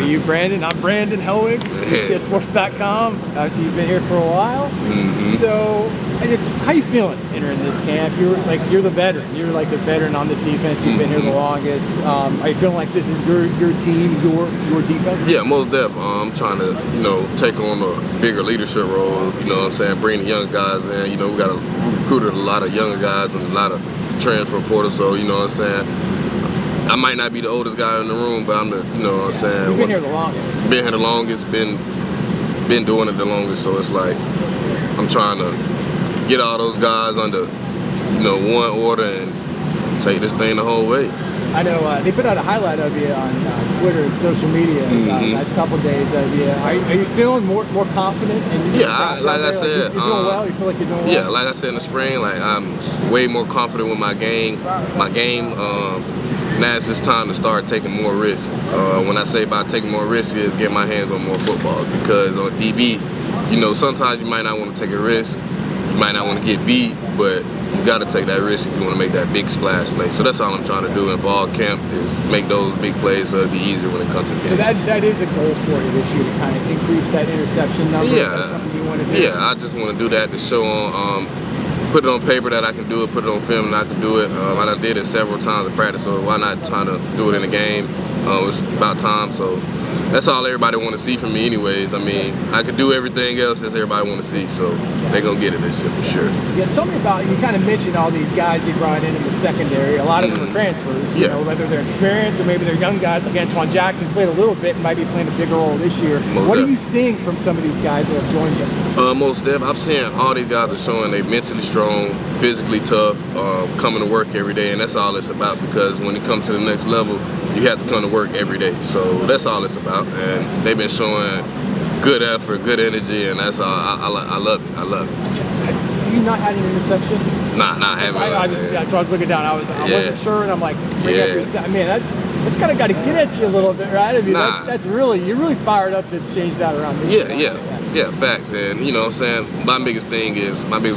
you, Brandon. I'm Brandon Helwig, UCFsports.com. Obviously, you've been here for a while. So, how you feeling entering this camp? You're the veteran. You're like the veteran on this defense. You've been here the longest. Are you feeling like this is your team, your defense? Yeah, most definitely. I'm trying to, take on a bigger leadership role. You know what I'm saying? Bring the young guys in. We got recruited a lot of younger guys and a lot of transfer portals. So, you know what I'm saying? I might not be the oldest guy in the room, but I'm the, you know what I'm saying? You've been here the longest. Been here the longest, been doing it the longest, so it's like I'm trying to get all those guys under, one order and take this thing the whole way. I know they put out a highlight of you on Twitter and social media the last couple of days of you. Are you feeling more confident? Like I said, you're doing well. You feel like you're doing well. Yeah, like I said in the spring, like I'm way more confident with my game. Now it's just time to start taking more risks. When I say about taking more risks, is get my hands on more footballs, because on DB, sometimes you might not want to take a risk, you might not want to get beat, but you got to take that risk if you want to make that big splash play. So that's all I'm trying to do in fall camp, is make those big plays so it'll be easier when it comes to the game. So that is a goal for you this year, to kind of increase that interception number. Yeah, is that something you want to do? Yeah, I just want to do that to show on. Put it on paper that I can do it, put it on film that I can do it. I done did it several times in practice, so why not trying to do it in the game? It's about time, so that's all everybody want to see from me anyways. I mean, I could do everything else that everybody want to see, so they're going to get it this year for sure. Yeah, tell me about, you kind of mentioned all these guys you brought in the secondary. A lot of them are transfers, you know, whether they're experienced or maybe they're young guys. Like Antoine Jackson played a little bit and might be playing a bigger role this year. What are you seeing from some of these guys that have joined you? Most definitely. I'm seeing all these guys are showing they mentally strong, physically tough, coming to work every day, and that's all it's about, because when it comes to the next level, you have to come to work every day. So that's all it's about, and they've been showing good effort, good energy, and that's all. I love it. I love it. Have you not had an interception? Nah, I haven't. So I was looking down. I wasn't sure, and I'm like, I mean, that's kind of got to get at you a little bit, right? I mean, that's really, you're really fired up to change that around. Yeah, facts. And you know what I'm saying, my biggest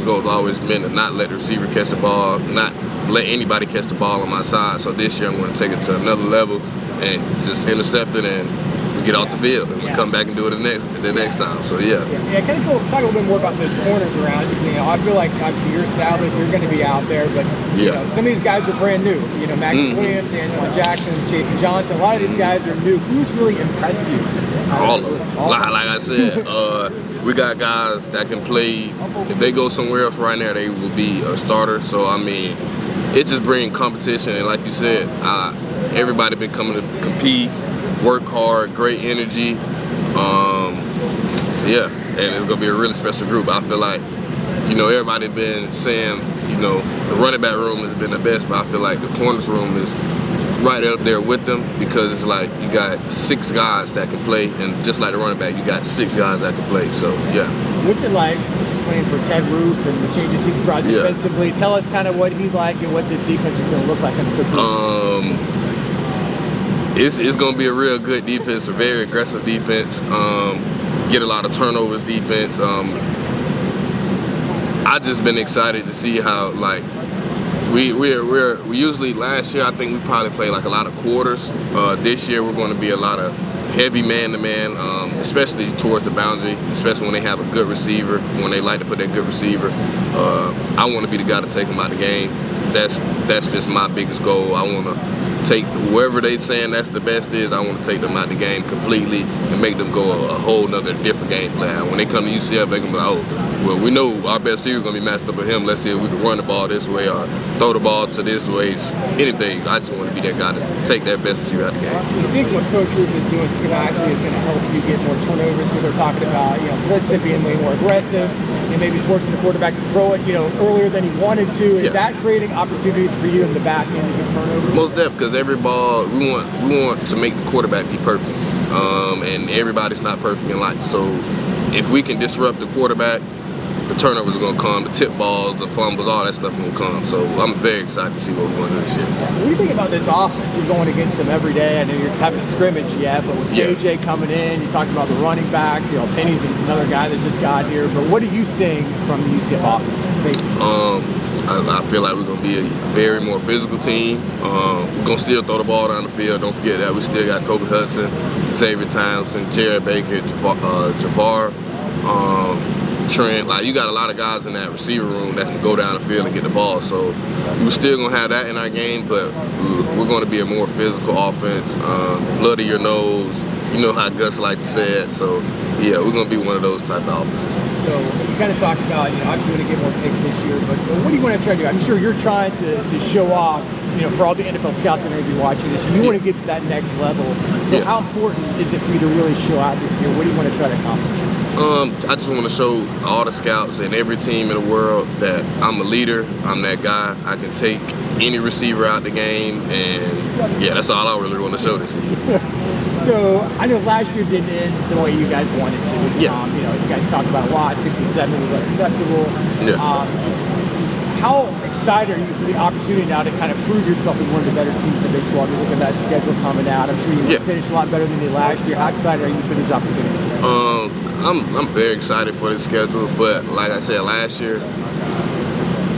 goal has always been to not let the receiver catch the ball, not let anybody catch the ball on my side. So this year I'm going to take it to another level and just intercept it, and we get off the field and we come back and do it the next time. So yeah, kind of talk a little bit more about those corners around you. I feel like obviously you're established, you're going to be out there, but you know, some of these guys are brand new. Mac Williams, Antoine Jackson, Jason Johnson. A lot of these guys are new. Who's really impressed you? All of them. Like I said, we got guys that can play. If they go somewhere else right now, they will be a starter. So I mean, it just brings competition, and like you said, everybody been coming to compete, work hard, great energy. And it's gonna be a really special group. I feel like, everybody been saying, the running back room has been the best, but I feel like the corners room is right up there with them, because it's like you got 6 guys that can play, and just like the running back, you got 6 guys that can play. So yeah. What's it like playing for Ted Roof and the changes he's brought defensively? Tell us kind of what he's like and what this defense is going to look like under Coach Roof. It's going to be a real good defense, a very aggressive defense. Get a lot of turnovers defense. I just been excited to see how, like, we usually, last year I think we probably played like a lot of quarters. This year we're going to be a lot of heavy man-to-man, especially towards the boundary, especially when they have a good receiver, when they like to put that good receiver. I want to be the guy to take them out of the game. That's just my biggest goal. I want to take whoever they saying that's the best is, I want to take them out of the game completely and make them go a whole nother different game plan. When they come to UCF, they're going to be like, oh, well, we know our best receiver is going to be matched up with him. Let's see if we can run the ball this way or throw the ball to this way, anything. I just want to be that guy to take that best receiver out of the game. You think what Coach Roof is doing schematically is going to help you get more turnovers, because they're talking about, blitzing being way more aggressive, and maybe forcing the quarterback to throw it, earlier than he wanted to. Is that creating opportunities for you in the back end to get turnovers? Most definitely, because every ball, we want to make the quarterback be perfect. And everybody's not perfect in life. So if we can disrupt the quarterback, the turnovers are going to come, the tip balls, the fumbles, all that stuff going to come. So I'm very excited to see what we're going to do this year. What do you think about this offense? You're going against them every day. I know you're having a scrimmage yet, but with AJ coming in, you talked about the running backs. Penny's another guy that just got here. But what are you seeing from the UCF offense, basically? I feel like we're going to be a very more physical team. We're going to still throw the ball down the field. Don't forget that we still got Kobe Hudson, Xavier Townsend, Jared Baker, Javar, Trent. Like, you got a lot of guys in that receiver room that can go down the field and get the ball. So we're still gonna have that in our game, but we're gonna be a more physical offense, blood to your nose. You know how Gus likes to say it. So yeah, we're gonna be one of those type of offenses. So you kind of talked about, obviously want to get more picks this year, but what do you want to try to do? I'm sure you're trying to show off, for all the NFL scouts that are going to be watching this, and you want to get to that next level. So how important is it for you to really show out this year? What do you want to try to accomplish? I just want to show all the scouts and every team in the world that I'm a leader. I'm that guy. I can take any receiver out the game, and yeah, that's all I really want to show this season. So I know last year didn't end the way you guys wanted to. Yeah. You guys talked about a lot. 6 and 7 was unacceptable. Yeah. Just how excited are you for the opportunity now to kind of prove yourself as one of the better teams in the Big 12? You look at that schedule coming out. I'm sure you finished a lot better than you did last year. How excited are you for these opportunities? I'm very excited for this schedule, but like I said last year,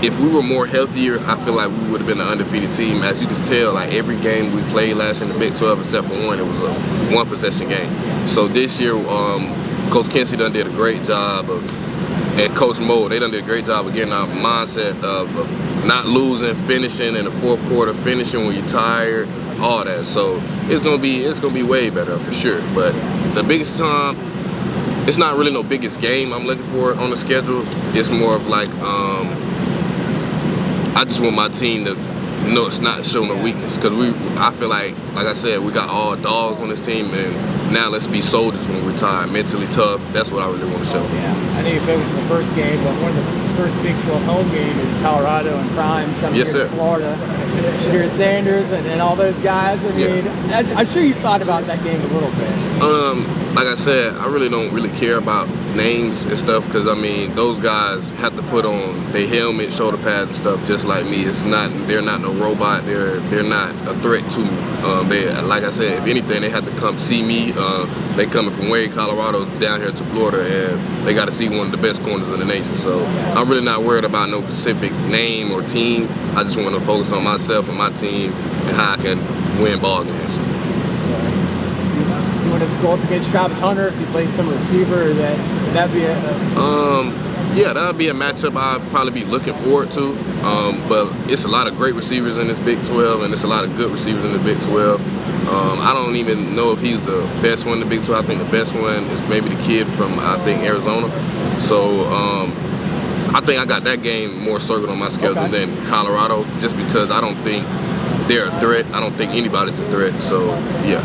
if we were more healthier, I feel like we would have been an undefeated team. As you can tell, like every game we played last year in the Big 12 except for one, it was a one-possession game. So this year, Coach Kinsey done did a great job and Coach Mo, they done did a great job of getting our mindset of not losing, finishing in the fourth quarter, finishing when you're tired, all that. So it's gonna be way better for sure. But the biggest time, it's not really no biggest game I'm looking for on the schedule. It's more of like I just want my team to know it's not showing no weakness, because I feel like I said, we got all dogs on this team, and now let's be soldiers when we're tired, mentally tough. That's what I really want to show. Yeah, I know you focused on the first game, but one of the first Big 12 home game is Colorado and Prime coming here to Florida. Shadir Sanders and all those guys. I mean, I'm sure you thought about that game a little bit. Like I said, I really don't care about names and stuff, because I mean, those guys have to put on their helmet, shoulder pads and stuff just like me. They're not no robot. They're not a threat to me. Like I said, if anything, they have to come see me. They coming from Wade, Colorado, down here to Florida, and they got to see one of the best corners in the nation. So I'm really not worried about no specific name or team. I just want to focus on myself and my team and how I can win ball games. You want to go up against Travis Hunter if he plays some receiver? Would that be yeah, that would be a matchup I'd probably be looking forward to. But it's a lot of great receivers in this Big 12, and it's a lot of good receivers in the Big 12. I don't even know if he's the best one in the Big 12. I think the best one is maybe the kid from, Arizona. So I think I got that game more circled on my schedule than Colorado, just because I don't think they're a threat. I don't think anybody's a threat. So yeah.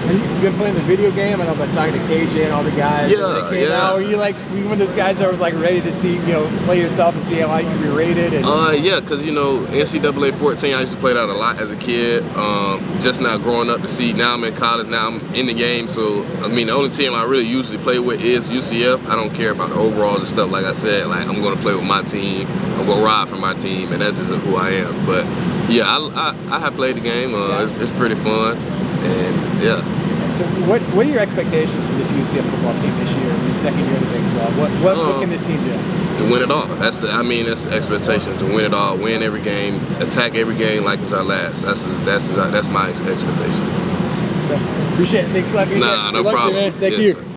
You been playing the video game? I know about talking to KJ and all the guys. Yeah. Were you one of those guys that was like ready to see, play yourself and see how you can be rated? Yeah, because NCAA 14, I used to play that a lot as a kid. Just now growing up to see, now I'm in college, now I'm in the game. So I mean, the only team I really usually play with is UCF. I don't care about the overalls and stuff. Like I said, like I'm gonna play with my team. I'm gonna ride for my team, and that's just who I am. But yeah, I have played the game. It's pretty fun, and yeah. So what are your expectations for this UCF football team this year, in the second year of the Big 12? What can this team do? To win it all. That's the expectation, to win it all, win every game, attack every game like it's our last. That's my expectation. Appreciate it. Thanks a lot. Nah, no problem. Thank you.